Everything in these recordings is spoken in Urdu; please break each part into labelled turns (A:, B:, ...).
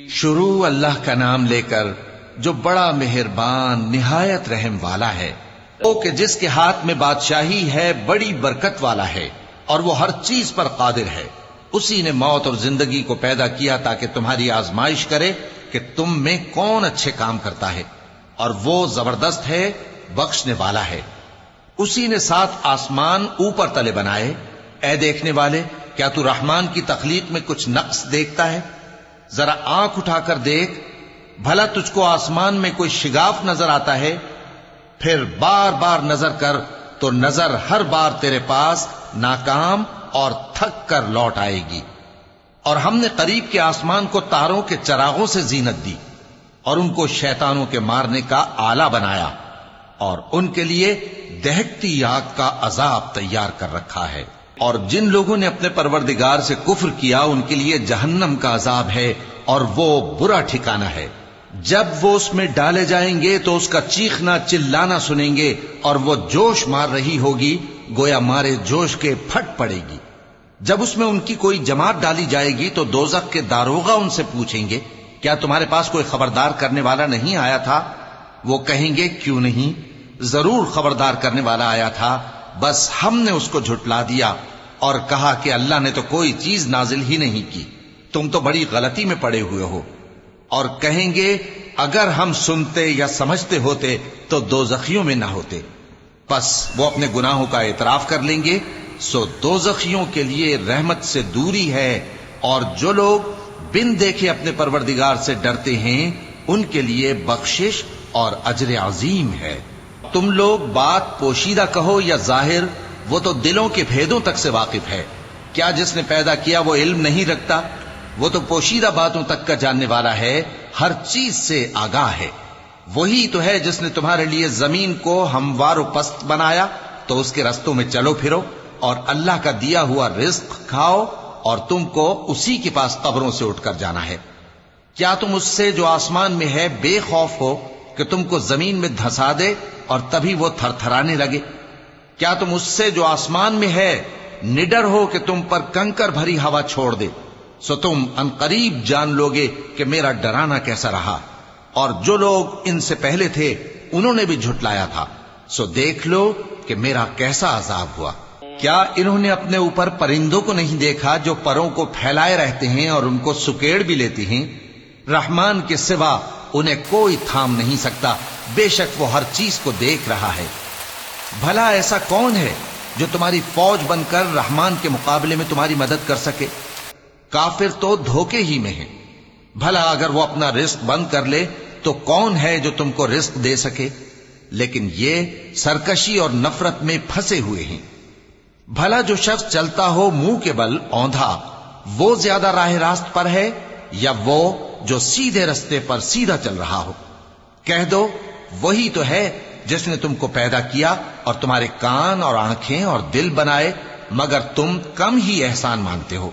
A: شروع اللہ کا نام لے کر جو بڑا مہربان نہایت رحم والا ہے، وہ کہ جس کے ہاتھ میں بادشاہی ہے، بڑی برکت والا ہے اور وہ ہر چیز پر قادر ہے۔ اسی نے موت اور زندگی کو پیدا کیا تاکہ تمہاری آزمائش کرے کہ تم میں کون اچھے کام کرتا ہے، اور وہ زبردست ہے، بخشنے والا ہے۔ اسی نے 7 آسمان اوپر تلے بنائے۔ اے دیکھنے والے، کیا تو رحمان کی تخلیق میں کچھ نقص دیکھتا ہے؟ ذرا آنکھ اٹھا کر دیکھ، بھلا تجھ کو آسمان میں کوئی شگاف نظر آتا ہے؟ پھر بار بار نظر کر تو نظر ہر بار تیرے پاس ناکام اور تھک کر لوٹ آئے گی۔ اور ہم نے قریب کے آسمان کو تاروں کے چراغوں سے زینت دی اور ان کو شیطانوں کے مارنے کا آلہ بنایا، اور ان کے لیے دہکتی آگ کا عذاب تیار کر رکھا ہے۔ اور جن لوگوں نے اپنے پروردگار سے کفر کیا ان کے لیے جہنم کا عذاب ہے، اور وہ برا ٹھکانہ ہے۔ جب وہ اس میں ڈالے جائیں گے تو اس کا چیخنا چلانا سنیں گے، اور وہ جوش مار رہی ہوگی گویا مارے جوش کے پھٹ پڑے گی۔ جب اس میں ان کی کوئی جماعت ڈالی جائے گی تو دوزخ کے داروغہ ان سے پوچھیں گے، کیا تمہارے پاس کوئی خبردار کرنے والا نہیں آیا تھا؟ وہ کہیں گے، کیوں نہیں، ضرور خبردار کرنے والا آیا تھا، بس ہم نے اس کو جھٹلا دیا اور کہا کہ اللہ نے تو کوئی چیز نازل ہی نہیں کی، تم تو بڑی غلطی میں پڑے ہوئے ہو۔ اور کہیں گے، اگر ہم سنتے یا سمجھتے ہوتے تو دوزخیوں میں نہ ہوتے۔ پس وہ اپنے گناہوں کا اعتراف کر لیں گے، سو دوزخیوں کے لیے رحمت سے دوری ہے، اور جو لوگ بن دیکھے اپنے پروردگار سے ڈرتے ہیں ان کے لیے بخشش اور اجر عظیم ہے۔ تم لوگ بات پوشیدہ کہو یا ظاہر، وہ تو دلوں کے بھیدوں تک سے واقف ہے۔ کیا جس نے پیدا کیا وہ علم نہیں رکھتا؟ وہ تو پوشیدہ باتوں تک کا جاننے والا ہے، ہر چیز سے آگاہ ہے۔ وہی تو ہے جس نے تمہارے لیے زمین کو ہموار و پست بنایا، تو اس کے رستوں میں چلو پھرو اور اللہ کا دیا ہوا رزق کھاؤ، اور تم کو اسی کے پاس قبروں سے اٹھ کر جانا ہے۔ کیا تم اس سے جو آسمان میں ہے بے خوف ہو کہ تم کو زمین میں دھسا دے اور تبھی وہ تھر تھرانے لگے؟ کیا تم اس سے جو آسمان میں ہے نڈر ہو کہ تم پر کنکر بھری ہوا چھوڑ دے؟ سو تم عنقریب جان لوگے کہ میرا ڈرانا کیسا رہا۔ اور جو لوگ ان سے پہلے تھے انہوں نے بھی جھٹلایا تھا، سو دیکھ لو کہ میرا کیسا عذاب ہوا۔ کیا انہوں نے اپنے اوپر پرندوں کو نہیں دیکھا جو پروں کو پھیلائے رہتے ہیں اور ان کو سکیڑ بھی لیتے ہیں؟ رحمان کے سوا انہیں کوئی تھام نہیں سکتا، بے شک وہ ہر چیز کو دیکھ رہا ہے۔ بھلا ایسا کون ہے جو تمہاری فوج بن کر رحمان کے مقابلے میں تمہاری مدد کر سکے؟ کافر تو دھوکے ہی میں ہے۔ بھلا اگر وہ اپنا رزق بند کر لے تو کون ہے جو تم کو رزق دے سکے؟ لیکن یہ سرکشی اور نفرت میں پھنسے ہوئے ہیں۔ بھلا جو شخص چلتا ہو منہ کے بل اوندھا، وہ زیادہ راہ راست پر ہے یا وہ جو سیدھے رستے پر سیدھا چل رہا ہو؟ کہہ دو، وہی تو ہے جس نے تم کو پیدا کیا اور تمہارے کان اور آنکھیں اور دل بنائے، مگر تم کم ہی احسان مانتے ہو۔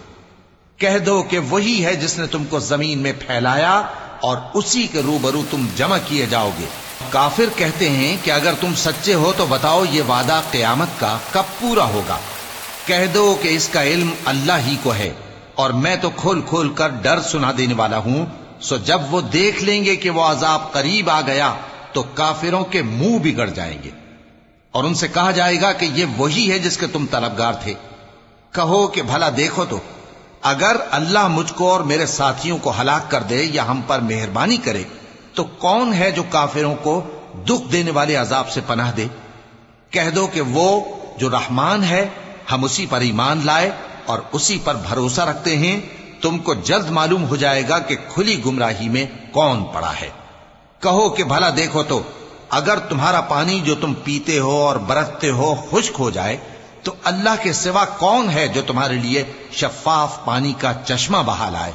A: کہہ دو کہ وہی ہے جس نے تم کو زمین میں پھیلایا اور اسی کے روبرو تم جمع کیے جاؤ گے۔ کافر کہتے ہیں کہ اگر تم سچے ہو تو بتاؤ یہ وعدہ قیامت کا کب پورا ہوگا؟ کہہ دو کہ اس کا علم اللہ ہی کو ہے، اور میں تو کھول کھول کر ڈر سنا دینے والا ہوں۔ سو جب وہ دیکھ لیں گے کہ وہ عذاب قریب آ گیا تو کافروں کے منہ بگڑ جائیں گے، اور ان سے کہا جائے گا کہ یہ وہی ہے جس کے تم طلبگار تھے۔ کہو کہ بھلا دیکھو تو، اگر اللہ مجھ کو اور میرے ساتھیوں کو ہلاک کر دے یا ہم پر مہربانی کرے تو کون ہے جو کافروں کو دکھ دینے والے عذاب سے پناہ دے؟ کہہ دو کہ وہ جو رحمان ہے، ہم اسی پر ایمان لائے اور اسی پر بھروسہ رکھتے ہیں۔ تم کو جلد معلوم ہو جائے گا کہ کھلی گمراہی میں کون پڑا ہے۔ کہو کہ بھلا دیکھو تو، اگر تمہارا پانی جو تم پیتے ہو اور برتتے ہو خشک ہو جائے تو اللہ کے سوا کون ہے جو تمہارے لیے شفاف پانی کا چشمہ بہا لائے؟